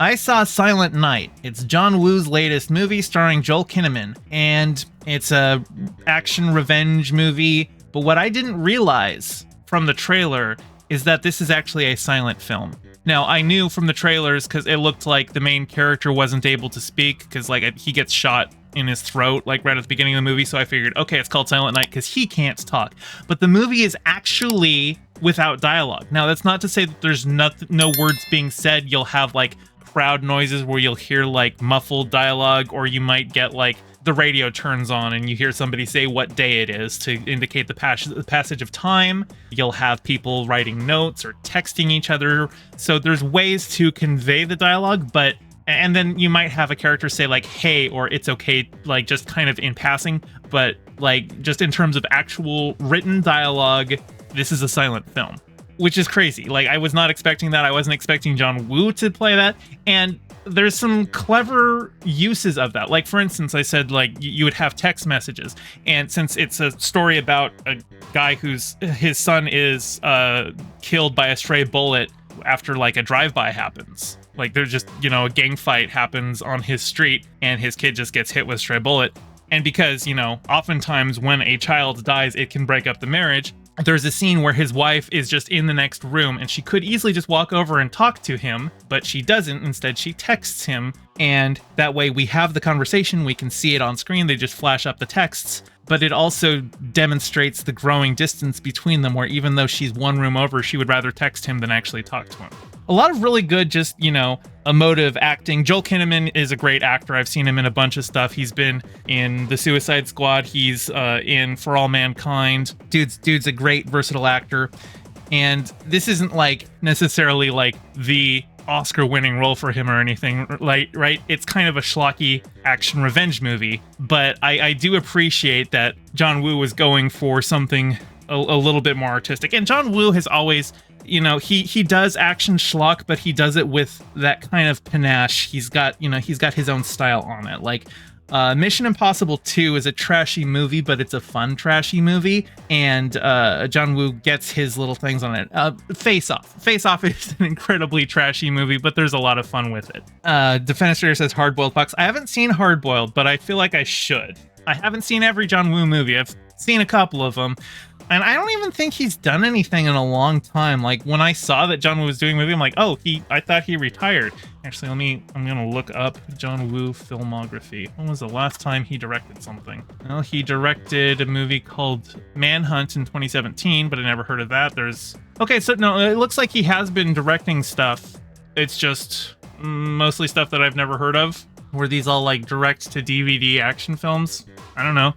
I saw Silent Night. It's John Woo's latest movie starring Joel Kinnaman, and it's a action revenge movie. But what I didn't realize from the trailer is that this is actually a silent film. Now, I knew from the trailers because it looked like the main character wasn't able to speak because like he gets shot in his throat like right at the beginning of the movie, so I figured, okay, it's called Silent Night because he can't talk. But the movie is actually without dialogue. Now, that's not to say that there's no words being said. You'll have like crowd noises where you'll hear like muffled dialogue, or you might get like the radio turns on and you hear somebody say what day it is to indicate the passage of time. You'll have people writing notes or texting each other. So there's ways to convey the dialogue, and then you might have a character say like, hey, or it's okay, like just kind of in passing. But like just in terms of actual written dialogue, this is a silent film, which is crazy. Like I was not expecting that. I wasn't expecting John Woo to play that. And there's some clever uses of that. Like, for instance, I said, like, you would have text messages. And since it's a story about a guy his son is killed by a stray bullet after, like, a drive-by happens. Like, there's just, a gang fight happens on his street, and his kid just gets hit with a stray bullet. And because, oftentimes when a child dies, it can break up the marriage. There's a scene where his wife is just in the next room and she could easily just walk over and talk to him, but she doesn't. Instead, she texts him, and that way we have the conversation. We can see it on screen. They just flash up the texts, but it also demonstrates the growing distance between them, where even though she's one room over, she would rather text him than actually talk to him. A lot of really good, just, emotive acting. Joel Kinnaman is a great actor. I've seen him in a bunch of stuff. He's been in The Suicide Squad. He's in For All Mankind. Dude's a great, versatile actor. And this isn't like necessarily like the Oscar-winning role for him or anything, like, right? It's kind of a schlocky action revenge movie. But I do appreciate that John Woo was going for something a little bit more artistic. And John Woo has always... he does action schlock, but he does it with that kind of panache. He's got his own style on it. Like, Mission Impossible 2 is a trashy movie, but it's a fun trashy movie. And John Woo gets his little things on it. Face Off. Face Off is an incredibly trashy movie, but there's a lot of fun with it. Defenestrator says Hard Boiled Fox. I haven't seen Hard Boiled, but I feel like I should. I haven't seen every John Woo movie. I've seen a couple of them. And I don't even think he's done anything in a long time. Like, when I saw that John Woo was doing a movie, I'm like, I thought he retired. Actually, I'm going to look up John Woo filmography. When was the last time he directed something? Well, he directed a movie called Manhunt in 2017, but I never heard of that. Okay, so no, it looks like he has been directing stuff. It's just mostly stuff that I've never heard of. Were these all like direct to DVD action films? I don't know.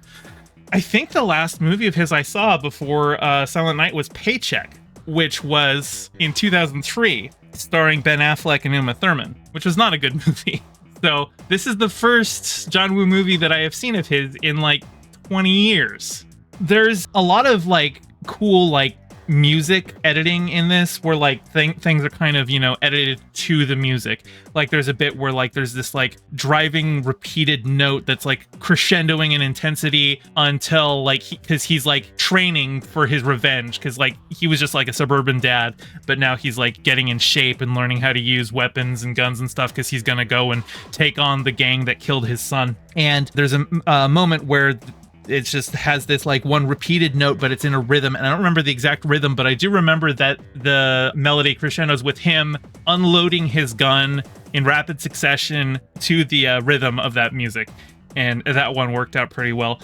I think the last movie of his I saw before Silent Night was Paycheck, which was in 2003, starring Ben Affleck and Uma Thurman, which was not a good movie. So this is the first John Woo movie that I have seen of his in like 20 years. There's a lot of like cool like music editing in this where like things are kind of edited to the music. Like there's a bit where like there's this like driving repeated note that's like crescendoing in intensity until like because he's like training for his revenge, because like he was just like a suburban dad, but now he's like getting in shape and learning how to use weapons and guns and stuff because he's gonna go and take on the gang that killed his son. And there's a moment where it just has this like one repeated note, but it's in a rhythm, and I don't remember the exact rhythm, but I do remember that the melody crescendos with him unloading his gun in rapid succession to the rhythm of that music, and that one worked out pretty well.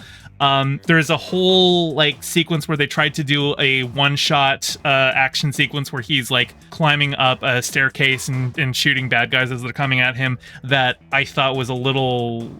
There's a whole like sequence where they tried to do a one-shot action sequence where he's like climbing up a staircase and shooting bad guys as they're coming at him, that I thought was a little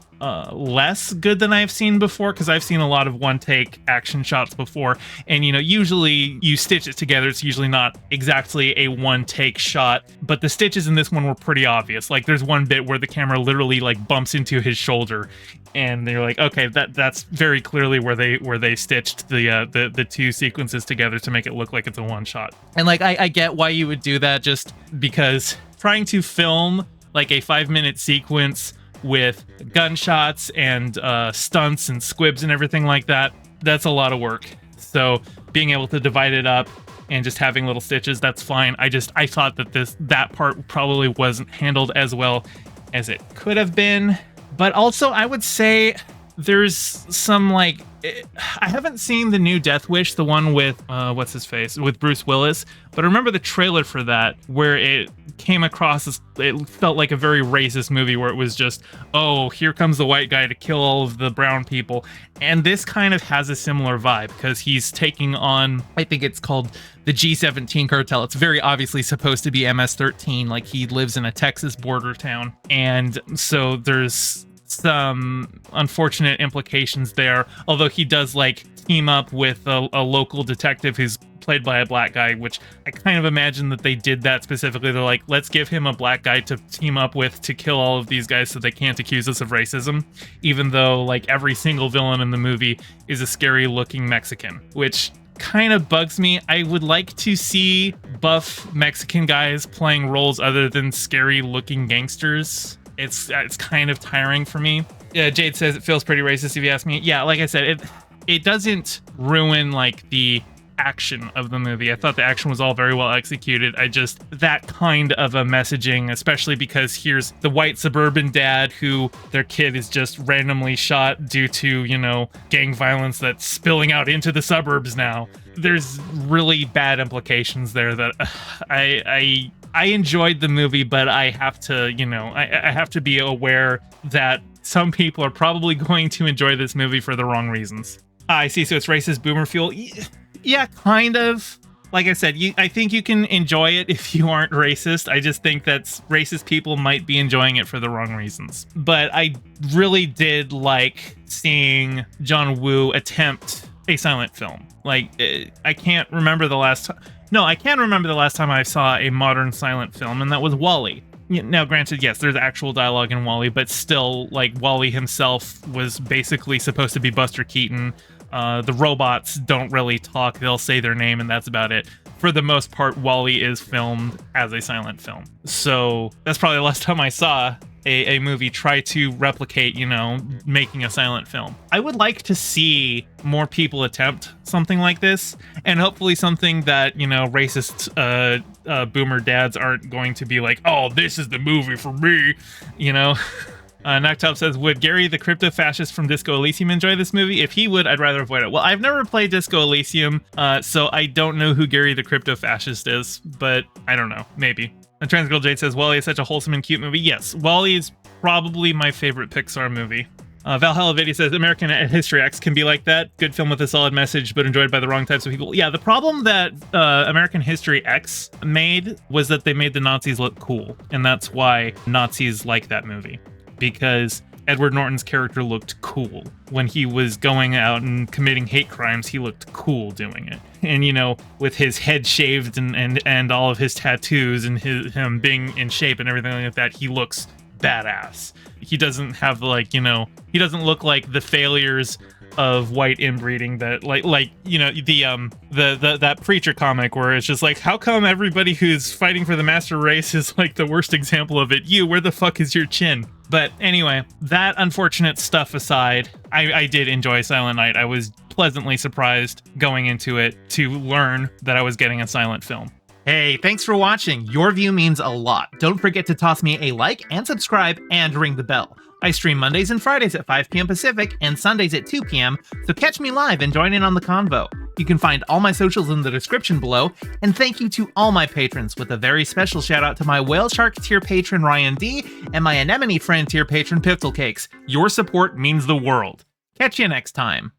less good than I've seen before, because I've seen a lot of one-take action shots before, and usually you stitch it together. It's usually not exactly a one-take shot, but the stitches in this one were pretty obvious. Like there's one bit where the camera literally like bumps into his shoulder, and they're like, okay, that's very clearly where they stitched the two sequences together to make it look like it's a one shot. And like I get why you would do that, just because trying to film like a 5-minute sequence with gunshots and stunts and squibs and everything like that, that's a lot of work. So being able to divide it up and just having little stitches, that's fine. I thought that part probably wasn't handled as well as it could have been. But also, I would say there's some I haven't seen the new Death Wish, the one with what's his face, with Bruce Willis, but I remember the trailer for that where it came across as, it felt like a very racist movie where it was just, oh, here comes the white guy to kill all of the brown people. And this kind of has a similar vibe because he's taking on, I think it's called the G17 cartel. It's very obviously supposed to be MS-13, like he lives in a Texas border town. And so there's some unfortunate implications there, although he does team up with a local detective who's played by a black guy, which I kind of imagine that they did that specifically. They're like, let's give him a black guy to team up with to kill all of these guys so they can't accuse us of racism, even though every single villain in the movie is a scary looking Mexican, which kind of bugs me. I would like to see buff Mexican guys playing roles other than scary looking gangsters. It's kind of tiring for me. Jade says it feels pretty racist if you ask me. Yeah, like I said, it doesn't ruin the action of the movie. I thought the action was all very well executed. That kind of a messaging, especially because here's the white suburban dad who their kid is just randomly shot due to, gang violence that's spilling out into the suburbs now. There's really bad implications there that I enjoyed the movie, but I have to, I have to be aware that some people are probably going to enjoy this movie for the wrong reasons. I see, so it's racist boomer fuel. Yeah, kind of. Like I said, I think you can enjoy it if you aren't racist. I just think that racist people might be enjoying it for the wrong reasons. But I really did like seeing John Woo attempt a silent film. I can't remember the last time. No, I can remember the last time I saw a modern silent film, and that was WALL-E. Now, granted, yes, there's actual dialogue in WALL-E, but still, WALL-E himself was basically supposed to be Buster Keaton. The robots don't really talk. They'll say their name, and that's about it. For the most part, WALL-E is filmed as a silent film. So that's probably the last time I saw a movie try to replicate, making a silent film. I would like to see more people attempt something like this, and hopefully something that, racist boomer dads aren't going to be like, oh, this is the movie for me, Noctop says, would Gary the crypto fascist from Disco Elysium enjoy this movie? If he would, I'd rather avoid it. Well, I've never played Disco Elysium, so I don't know who Gary the crypto fascist is, but I don't know, maybe. And Transgirl Jade says, WALL-E is such a wholesome and cute movie. Yes, WALL-E is probably my favorite Pixar movie. Valhalla Vidia says, American History X can be like that. Good film with a solid message, but enjoyed by the wrong types of people. Yeah, the problem that American History X made was that they made the Nazis look cool. And that's why Nazis like that movie. Because Edward Norton's character looked cool. When he was going out and committing hate crimes, he looked cool doing it. And, with his head shaved and all of his tattoos and him being in shape and everything like that, he looks badass. He doesn't have he doesn't look like the failures of white inbreeding that that Preacher comic where it's just how come everybody who's fighting for the master race is the worst example of it? Where the fuck is your chin? But anyway, that unfortunate stuff aside, I did enjoy Silent Night. I was pleasantly surprised going into it to learn that I was getting a silent film. Hey, thanks for watching. Your view means a lot. Don't forget to toss me a like and subscribe and ring the bell. I stream Mondays and Fridays at 5 p.m. Pacific and Sundays at 2 p.m., so catch me live and join in on the convo. You can find all my socials in the description below, and thank you to all my patrons, with a very special shout out to my Whale Shark tier patron Ryan D and my Anemone friend tier patron Pistol Cakes. Your support means the world. Catch you next time.